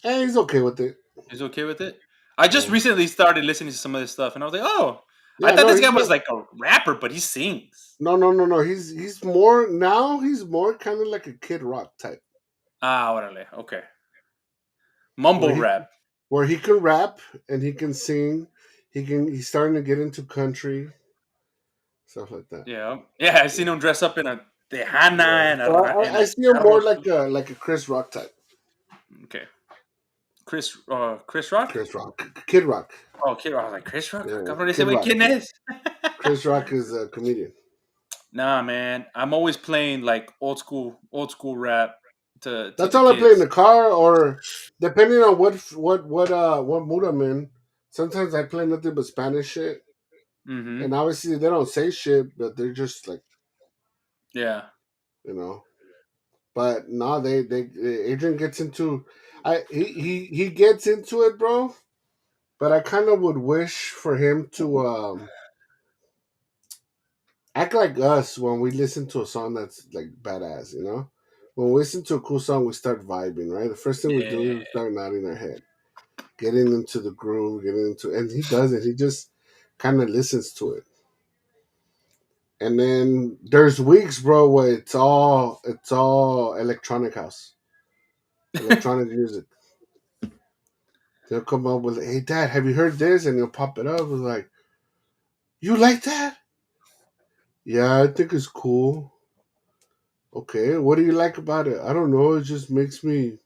He's okay with it. He's okay with it. I just recently started listening to some of this stuff, and I was like, oh, I Yeah, thought no, this he's guy was more. like a rapper, but he sings. No. He's more now. He's more kind of like a Kid Rock type, Ah, órale. Okay. where Mumble he rap. where he can rap and he can sing. He's starting to get into country stuff like that. Yeah. Yeah, I seen Yeah. him dress up in a tejana Yeah. and So and I a see him more charro like a Chris Rock type. Okay. Chris Rock? Chris Rock, Kid Rock. Oh, Kid Rock. I was like, Chris Rock? Yeah, Cabrón, ese Kid güey, Rock. ¿quién es? Chris Rock is a comedian. Nah, man. I'm always playing like old school rap to That's the all I play in kids. the car, or depending on what mood I'm in. Sometimes I play nothing but Spanish shit, Mm-hmm. and obviously they don't say shit, but they're just like Yeah. you know. But no, they Adrian gets into, he gets into it, bro. But I kind of would wish for him to act like us when we listen to a song that's like badass, you know. When we listen to a cool song, we start vibing, right? The first thing we do Yeah. is start nodding our head, getting into the groove, getting into, and he does it. He just kind of listens to it. And then there's weeks, bro, where it's all electronic house, electronic music. They'll come up with, "Hey, Dad, have you heard this?" And he'll pop it up. It's like, "You like that?" "Yeah, I think it's cool." "Okay, what do you like about it?" "I don't know. It makes me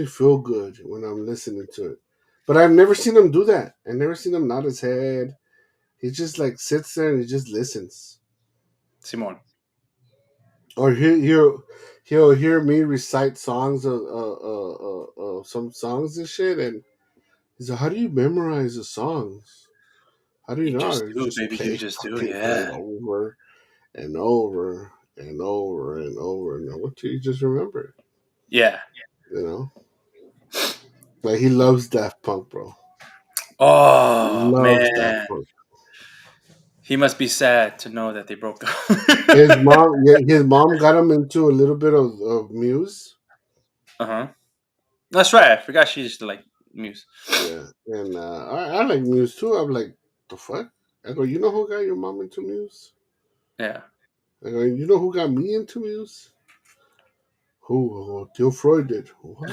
feel good when I'm listening to it." But I've never seen him do that. I've never seen him nod his head. He just like sits there and he just listens. Simon. Or he'll hear me recite songs of some songs and shit, and he's like, "How do you memorize the songs? How do you You know?" just "I do, just baby. You play, just do. fucking play it Yeah. over and over and over and over and over until you just remember it. Yeah. You know, like he loves Daft Punk, bro. Oh, Loves Daft man. Punk. He must be sad to know that they broke His up. mom, yeah, his mom got him into a little bit of Muse. Uh-huh. That's right. I forgot she used to like Muse. Yeah, and I like Muse too. I'm like, the fuck? I go, you know who got your mom into Muse? Yeah. I go, you know who got me into Muse? Who? Oh, Theo Freud did. What?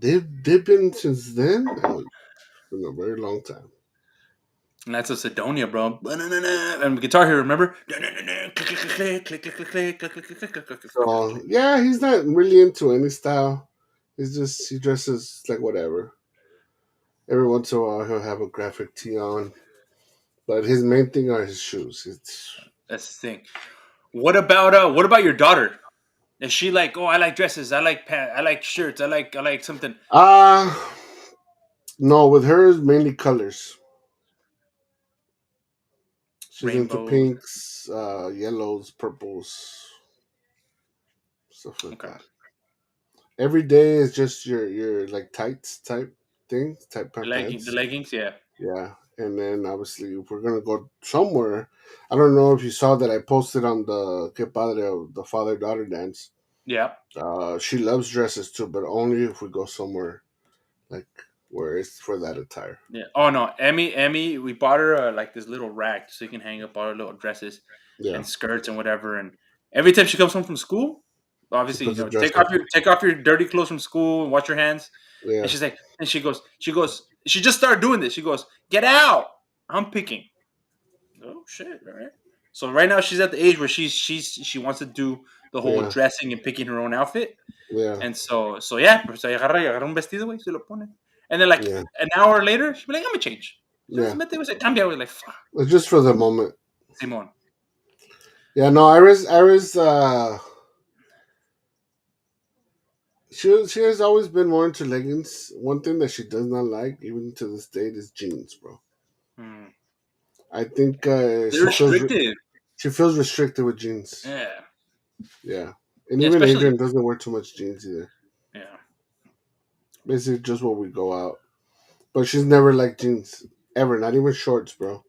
They've been since then? Oh, it's been a very long time. And that's a Sidonia, bro. And Guitar Hero, remember? So yeah, he's not really into any style. He dresses like whatever. Every once in a while, he'll have a graphic tee on, but his main thing are his shoes. It's That's the thing. What about your daughter? Is she like, oh, I like dresses, I like pants, I like shirts, I like something uh no, with her it's mainly colors. She's into rainbows? pinks, yellows, purples, stuff like Okay. that. Every day is just your like tights type thing, type The pants. leggings, yeah. Yeah, and then obviously if we're gonna go somewhere, I don't know if you saw that I posted on the Que Padre of the father daughter dance. Yeah. She loves dresses too, but only if we go somewhere like where it's for that attire. Yeah. Oh no, Emmy, we bought her like this little rack so you can hang up all her little dresses Yeah, and skirts and whatever. And every time she comes home from school, she obviously, puts a dress take on. off your dirty clothes from school and wash your hands. And Yeah, she's like, and she just started doing this. She goes, get out. I'm picking. Oh shit! All right. So right now she's at the age where she wants to do the whole yeah, dressing and picking her own outfit. yeah, And so yeah, pues agarra un vestido, güey, se lo pone. And then like yeah, an hour later, she'll be like, I'm gonna change. So se yeah. mete, güey, se cambia, güey, like, fuck, It's just for the moment. Simon. Yeah, no, Iris, she has always been more into leggings. One thing that she does not like, even to this date, is jeans, bro. Hmm. I think They're restrictive. she feels restricted with jeans. Yeah. Yeah, and Yeah, even especially, Adrian doesn't wear too much jeans either. yeah. Basically, just when we go out. But she's never liked jeans ever, not even shorts, bro.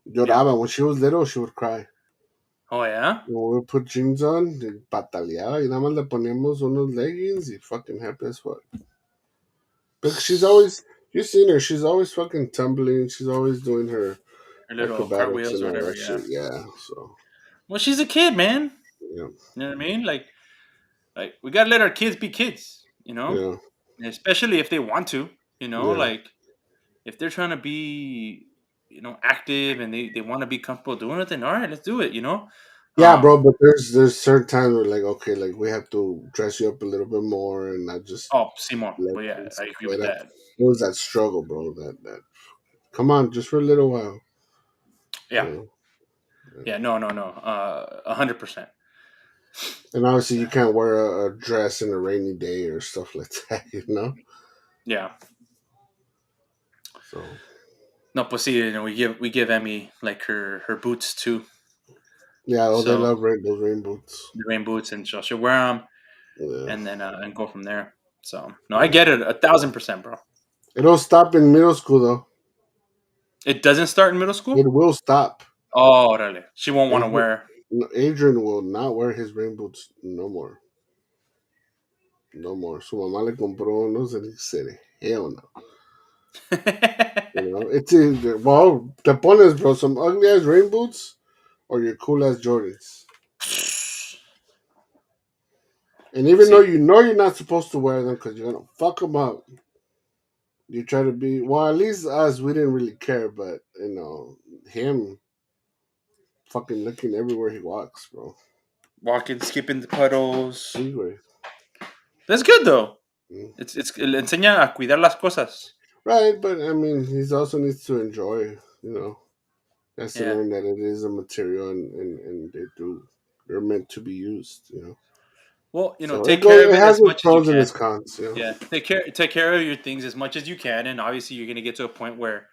Yeah. Lloraba when she was little. She would cry. Oh yeah? When we would put jeans on, pataleaba y nada más le poníamos unos leggings y fucking happy as fuck. Because she's always You seen her? She's always fucking tumbling. She's always doing her Her little acrobatics cartwheels and or all whatever. that Yeah. shit. Yeah. So Well, she's a kid, man. yeah, You know what I mean? Like we gotta let our kids be kids. yeah, Especially if they want to. yeah. Like if they're trying to be, active and they want to be comfortable doing it, then all right, let's do it. Yeah, bro. Um. But there's certain times where like okay, like we have to dress you up a little bit more and not just Oh, Simon. let Well, yeah, things I agree play with that. that. It was that struggle, bro. That come on, just for a little while. You Yeah. know? Yeah. No. No. No. 100%. And obviously, you can't wear a dress in a rainy day or stuff like that. You know. Yeah. So No, but see, we give Emmy like her boots too. yeah, oh, they So love those rain boots. the rain boots, and she'll wear them, Yeah, and then and go from there. So no, I yeah. get it 1,000%, bro. It don't stop in middle school though. It doesn't start in middle It school. will stop. Oh, really? She won't want to Adrian, wear. no, Adrian will not wear his rain boots no more. No more. Su mamá le compró unos and he said, hell no. You know, it's either, well, te pones, bro, some ugly ass rain boots or your cool ass Jordans. And even though See, you know you're not supposed to wear them because you're gonna fuck them up, you try to be well. At least us, we didn't really care, but him fucking looking everywhere he walks, bro. walking, skipping the puddles. Anyway, That's good though. mm. It's le enseña a cuidar las cosas. Right, but I mean, he also needs to enjoy. You know, he has to Yeah. learn that it is a material and they're meant to be used. You know, Well, so take care of it it has as its much as you pros and can. its cons. You know, Yeah, take care of your things as much as you can, and obviously you're gonna get to a point where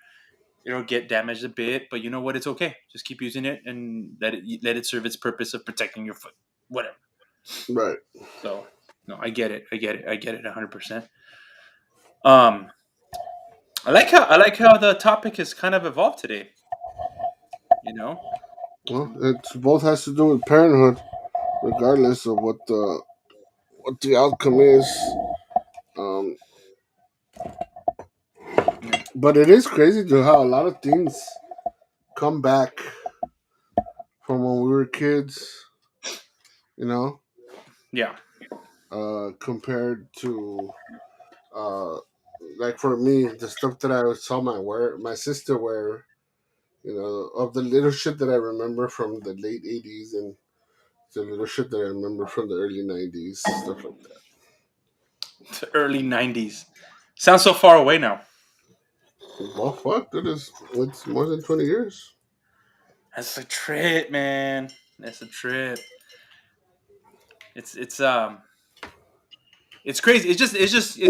it'll get damaged a bit, but you know what? It's okay. Just keep using it and let it serve its purpose of protecting your foot. Whatever. right? So no, I get it. I get it. I get it 100%. Um, I like how the topic has kind of evolved today. You know. Well, it both has to do with parenthood, regardless of what the outcome is. Um, Yeah. but it is crazy to how a lot of things come back from when we were kids. You know, Yeah. compared to uh, like for me, the stuff that I saw my sister wear. You know, of the little shit that I remember from the late '80s and the little shit that I remember from the early '90s, stuff like that. The early '90s. Sounds so far away now. Well, fuck, it's more than 20 years. That's a trip, man. That's a trip. It's it's crazy. It's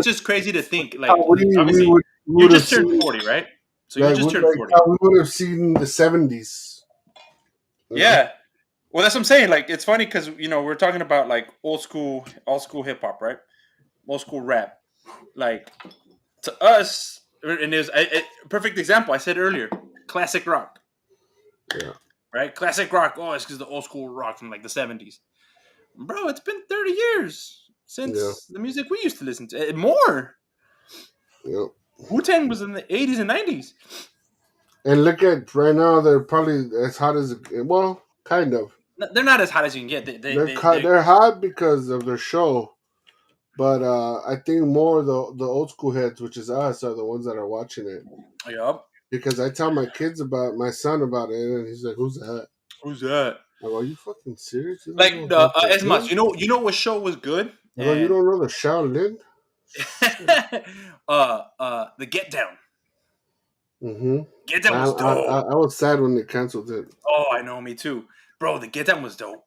just crazy to think. How Like we obviously, would you have just turned seen 40, right? So you like just turned like 40. how we would have seen the '70s. You know, Yeah. Well, that's what I'm saying. Like it's funny because we're talking about like old school hip hop, right? Old school rap. Like to us, and there's a perfect example. I said earlier, classic rock, yeah, right? Classic rock. Oh, it's because the old school rock from like the '70s, bro. It's been 30 years yeah, since the music we used to listen to. More. yeah. Wu-Tang was in the '80s and '90s. And look at right now, they're probably as hot as well, kind of. They're not as hot as you can get. They're hot because of their show, but I think more the old school heads, which is us, are the ones that are watching it. Yup. Because I tell my son about it, and he's like, "Who's that?" Who's that? I go, "Are you fucking serious? You don't Like know the Hunter as much. Hill?" You know what show was good I go, "You and don't know the Shaolin?" Shit. the Get Down. Mm-hmm. Get Down was dope. I was sad when they canceled it. Oh, I know, me too, bro. The Get Down was dope,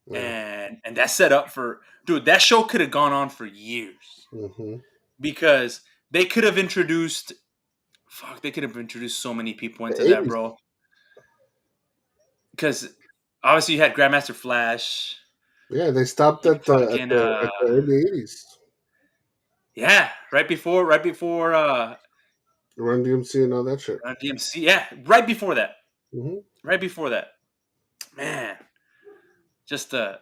Yeah. and that set up for dude. That show could have gone on for years Mm-hmm. because they could have introduced. Fuck, they could have introduced so many people The into that, '80s. bro. Because obviously you had Grandmaster Flash. Yeah, they stopped You at the at fucking the at the early '80s. yeah, right before Run DMC and all that shit. DMC. Yeah, right before that. Mm-hmm. Right before that. Man, just the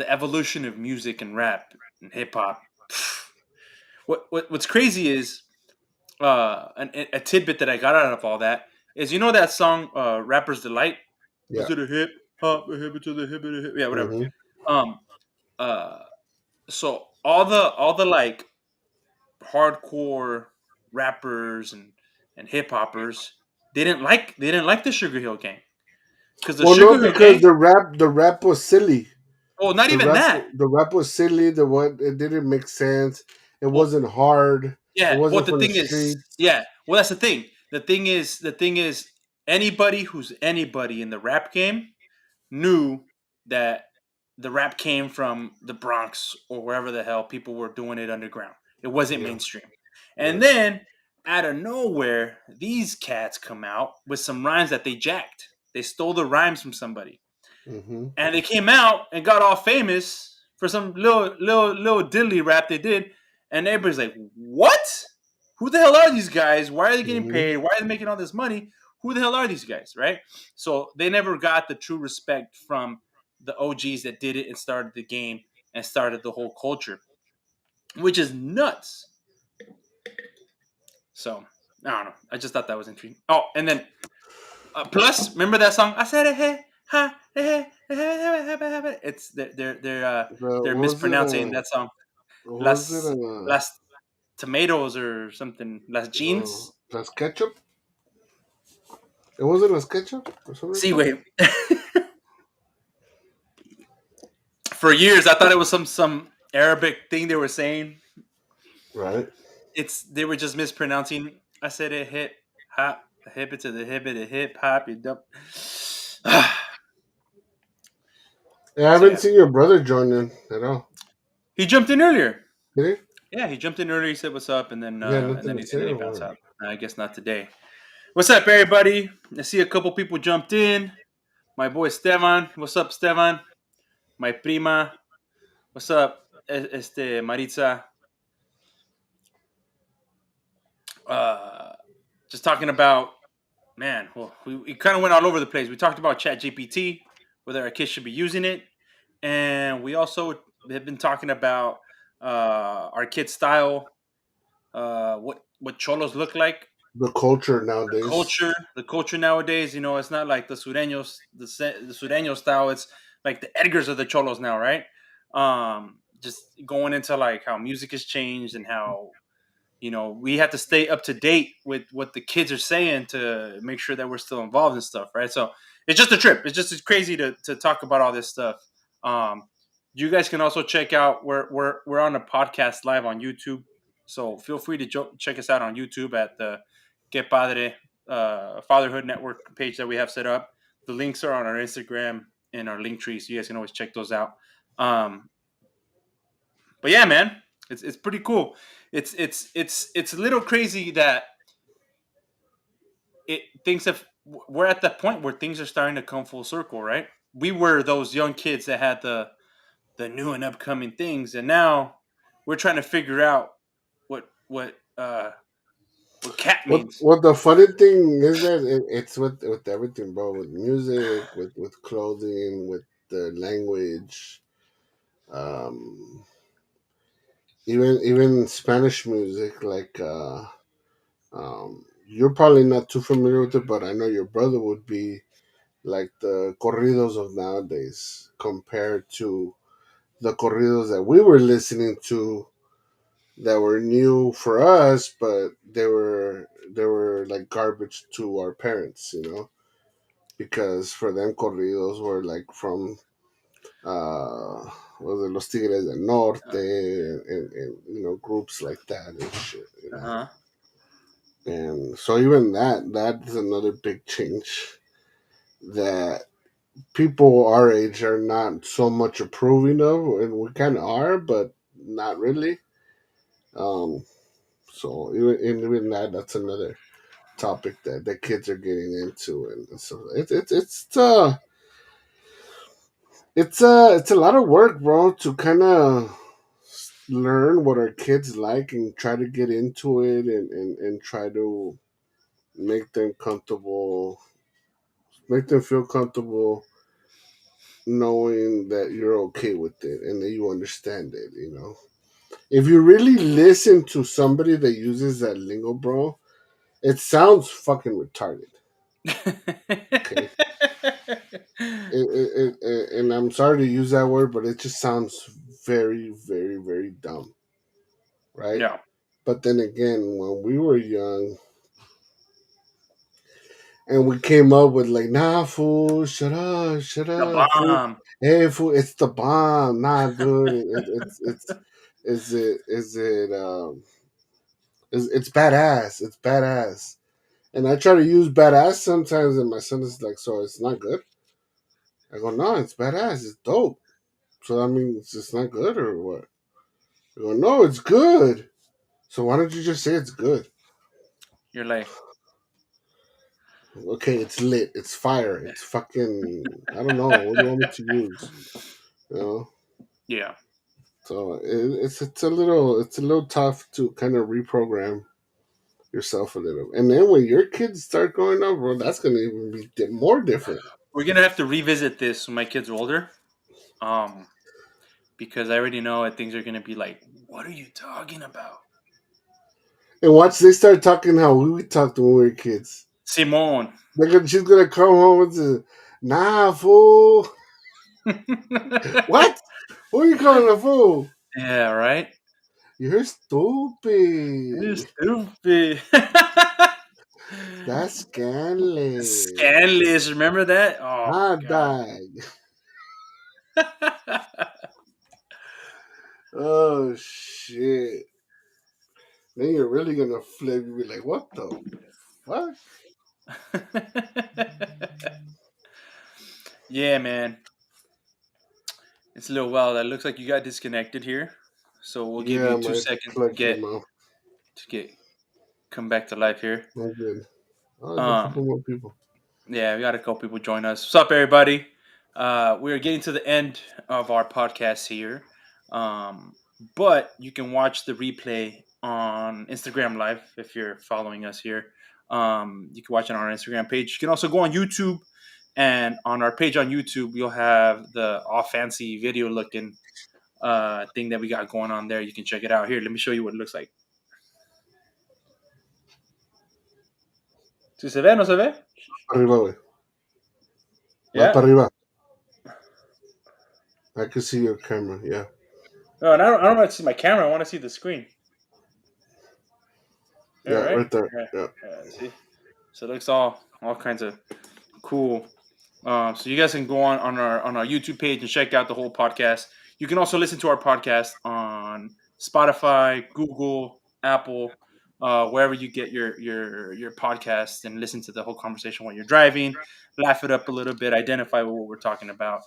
evolution of music and rap and hip hop. What's crazy is a tidbit that I got out of all that is, you know, that song, "Rapper's Delight." Yeah. Was it a hip hop, a hip to the hip, a hip? Yeah, whatever. Mm-hmm. Um, uh, so all the like hardcore rappers and hip hoppers, they didn't like the Sugar Hill Gang, because the Well, no, Sugar Hill because Gang. the rap was silly. Well, not The even rap that. the rap was silly. It didn't make sense. It Well, wasn't hard. It yeah. Well, wasn't the from the thing is, streets. yeah. Well, that's the thing. The thing is, anybody who's anybody in the rap game knew that the rap came from the Bronx or wherever the hell people were doing it underground. It wasn't Yeah. mainstream. And Right. then out of nowhere, these cats come out with some rhymes that they jacked. They stole the rhymes from somebody. Mm-hmm. And they came out and got all famous for some little diddly rap they did. And everybody's like, "What? Who the hell are these guys? Why are they getting Mm-hmm. paid? Why are they making all this money? Who the hell are these guys?" Right? So they never got the true respect from the OGs that did it and started the game and started the whole culture, which is nuts. So I don't know. I just thought that was intriguing. Oh, and then plus, remember that song? I said it, hey, ha, hey, hey. It's they're Was it mispronouncing that song. was it Las Las Tomatoes or something. Las Jeans. Las Ketchup? It wasn't Las Ketchup or something like See, that. wait. For years, I thought it was some Arabic thing they were saying. Right. They were just mispronouncing. I said it, hip hop, hip it to the hip it, a hip hop. You dump. Yeah, I So haven't yeah, seen your brother join in at all. he jumped in earlier. Did Yeah, he jumped in earlier. He said, "What's up?" And then he? He had and nothing then to he, say and then he or bounced what? out. I guess not today. What's up, everybody? I see a couple people jumped in. My boy Stevan. What's up, Stevan? My prima. What's up, Maritza? Uh, just talking about, man. Well, we kind of went all over the place. We talked about Chat GPT, whether our kids should be using it, and we also have been talking about our kids' style, what cholos look like, The culture the nowadays. culture, the culture nowadays. You know, it's not like the sureños, the sureño style. It's like the Edgars of the cholos now, right? Just going into like how music has changed and how, we have to stay up to date with what the kids are saying to make sure that we're still involved in stuff, right? So it's just a trip. It's crazy to talk about all this stuff. Um, you guys can also check out, we're on a podcast live on YouTube, so feel free to check us out on YouTube at the Que Padre Fatherhood Network page that we have set up. The links are on our Instagram and our link tree, so you guys can always check those out. Um, but yeah, man, it's pretty cool. It's a little crazy that things have we're at that point where things are starting to come full circle, right? We were those young kids that had the new and upcoming things, and now we're trying to figure out what cat means. What the funny thing is that it's with everything, bro. With music, with clothing, with the language, um, even Spanish music. Like you're probably not too familiar with it, but I know your brother would be, like the corridos of nowadays compared to the corridos that we were listening to that were new for us, but they were like garbage to our parents, because for them corridos were like from uh was it Los Tigres del Norte, and groups like that and shit. Uh-huh. And so even that's another big change that people our age are not so much approving of, and we kind of are, but not really. Um, so even that's another topic that the kids are getting into, and so it's a lot of work, bro, to kind of learn what our kids like and try to get into it, and try to make them comfortable, make them feel comfortable knowing that you're okay with it and that you understand it. if you really listen to somebody that uses that lingo, bro, it sounds fucking retarded. Okay. And I'm sorry to use that word, but it just sounds very, very, very dumb, right? Yeah. But then again, when we were young and we came up with like, nah, fool, shut The up, fool. bomb. Hey, fool, it's the bomb. Nah, dude, it's, is it, it's badass. It's badass. And I try to use badass sometimes, and my son is like, so it's not good? I go, no, it's badass. It's dope. So, I mean, it's just not good or what? I go, no, it's good. So why don't you just say it's good? You're like, Okay, it's lit. It's fire. It's fucking. I don't know. What do you want me to use? You know. yeah. So it's a little tough to kind of reprogram yourself a little. And then when your kids start growing up, bro, that's gonna even be more different. We're gonna have to revisit this when my kids are older. Um, because I already know that things are gonna be like, what are you talking about? And once they start talking how we talked when we were kids, Simone. she's gonna come home and say, "Nah, fool. What? Who are you calling a fool? Yeah, right? You're You're stupid. stupid. That's scandalous. Scandalous, remember that? Oh my Hot god. dog. Oh shit. Then you're really gonna flip. You'll be like, what the fuck? Yeah, man. It's a little wild. It looks like you got disconnected here. So we'll give Yeah, you two my seconds plug came out. to get come back to life here. I'm good. Oh, there's a couple Um more people. yeah, we got a couple people join us. What's up, everybody? We're getting to the end of our podcast here. Um but you can watch the replay on Instagram Live if you're following us here. You can watch it on our Instagram page. You can also go on YouTube, and on our page on YouTube, you'll have the all fancy video looking thing that we got going on there. You can check it out. Here, let me show you what it looks like. Si se ve, no se ve? Arriba, güey. Más Yeah. para arriba. I can see your camera. Yeah. No, and I don't want to see my camera. I want to see the screen. All Yeah, right. right there. Yeah. Yeah. Yeah. See. So it looks all kinds of cool. So you guys can go on our YouTube page and check out the whole podcast. You can also listen to our podcast on Spotify, Google, Apple, wherever you get your podcast, and listen to the whole conversation while you're driving. Laugh it up a little bit, identify what we're talking about,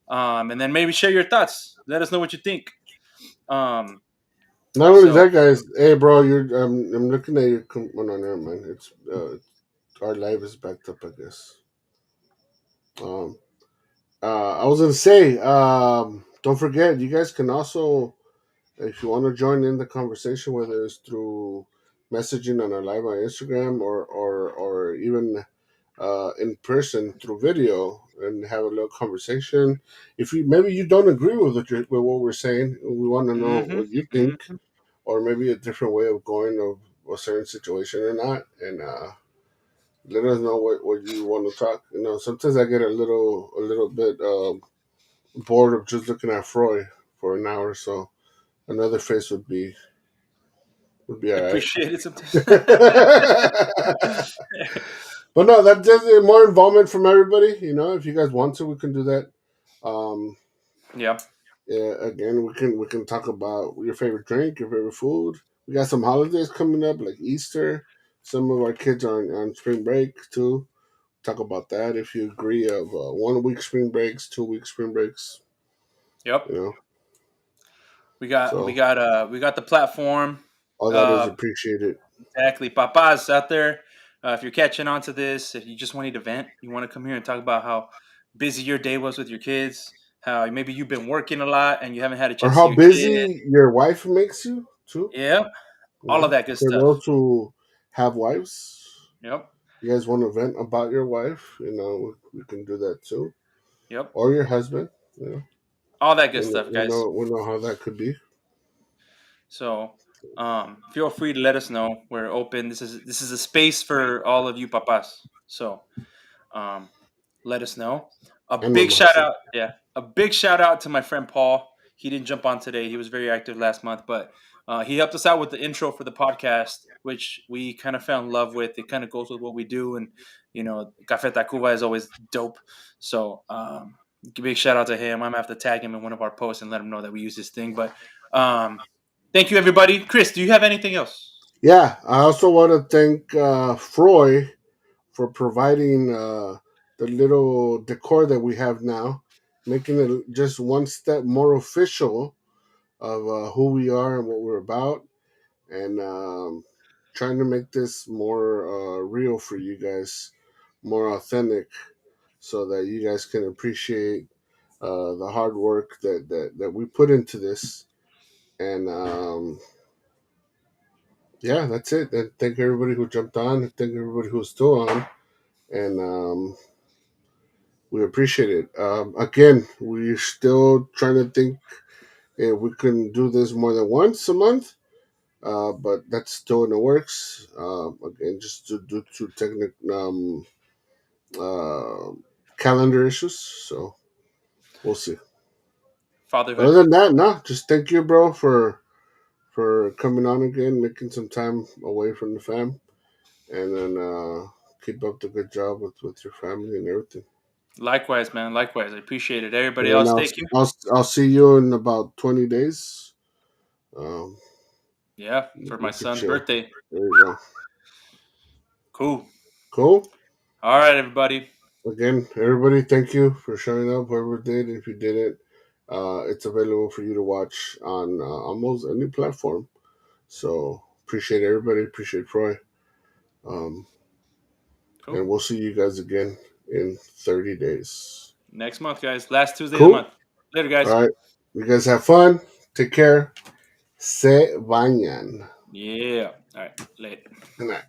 and then maybe share your thoughts. Let us know what you think. Um, Not only so that, guys. Hey, bro, you're. I'm looking at your. Oh, no, never mind. It's our live is backed up, I guess. Um, I was gonna say, don't forget, you guys can also, if you want to join in the conversation, whether it's through messaging on our live on Instagram or even in person through video and have a little conversation. If you maybe you don't agree with what we're saying, we want to know hmm what you think, hmm or maybe a different way of going of a certain situation or not, and let us know what you want to talk. You know, sometimes I get a little bit bored of just looking at Freud for an hour, so another face would be all right. appreciate it sometimes. But no, that does more involvement from everybody. You know, if you guys want to, we can do that. Um, Yeah. yeah, again, we can talk about your favorite drink, your favorite food. We got some holidays coming up, like Easter. Some of our kids are on spring break too. Talk about that if you agree of 1 week spring breaks, 2 week spring breaks. Yep. You know, We got we so got we got the platform. all that is Uh, appreciated. exactly, papas out there. If you're catching on to this, if you just wanted to vent, you want to come here and talk about how busy your day was with your kids, how maybe you've been working a lot and you haven't had a Or chance to see how your kid. busy your wife makes you too. Yep, You all of know, that good for stuff. those who have wives, Yep, you guys want to vent about your wife, you know, we can do that too. yep, Or your husband, you know, all that good stuff, guys. we know how that could be. So feel free to let us know. We're open. This is a space for all of you papas. So um, let us know. A And big Mamas shout too. out, yeah, a big shout out to my friend Paul. He didn't jump on today. He was very active last month, but he helped us out with the intro for the podcast, which we kind of fell in love with. It kind of goes with what we do, and Café Tacuba is always dope. So big shout out to him. I'm gonna have to tag him in one of our posts and let him know that we use this thing. But thank you, everybody. Chris, do you have anything else? Yeah, I also want to thank Froy for providing the little decor that we have now, making it just one step more official of who we are and what we're about, and trying to make this more real for you guys, more authentic, so that you guys can appreciate the hard work that we put into this. And yeah, that's it. And thank everybody who jumped on. Thank everybody who's still on. And we appreciate it. Again, we're still trying to think if we can do this more than once a month, but that's still in the works. Again, just due to technical uh, calendar issues. So we'll see. Other Fatherhood. than that, no, just thank you, bro, for coming on again, making some time away from the fam, and then keep up the good job with your family and everything. Likewise, man. Likewise. I appreciate it. Everybody And then else, thank you. I'll see you in about 20 days. Um, Yeah, for my we could son's chill. birthday. There you go. Cool. Cool. All right, everybody. Again, everybody, thank you for showing up. Whoever did, if you didn't, it's available for you to watch on almost any platform. So appreciate everybody. Appreciate Troy. Um, Cool. and we'll see you guys again in 30 days. Next month, guys. Last Tuesday of the month. Cool. Later, All guys. right. You guys have fun. Take care. Se bañan. Yeah. All right. Later. Good night.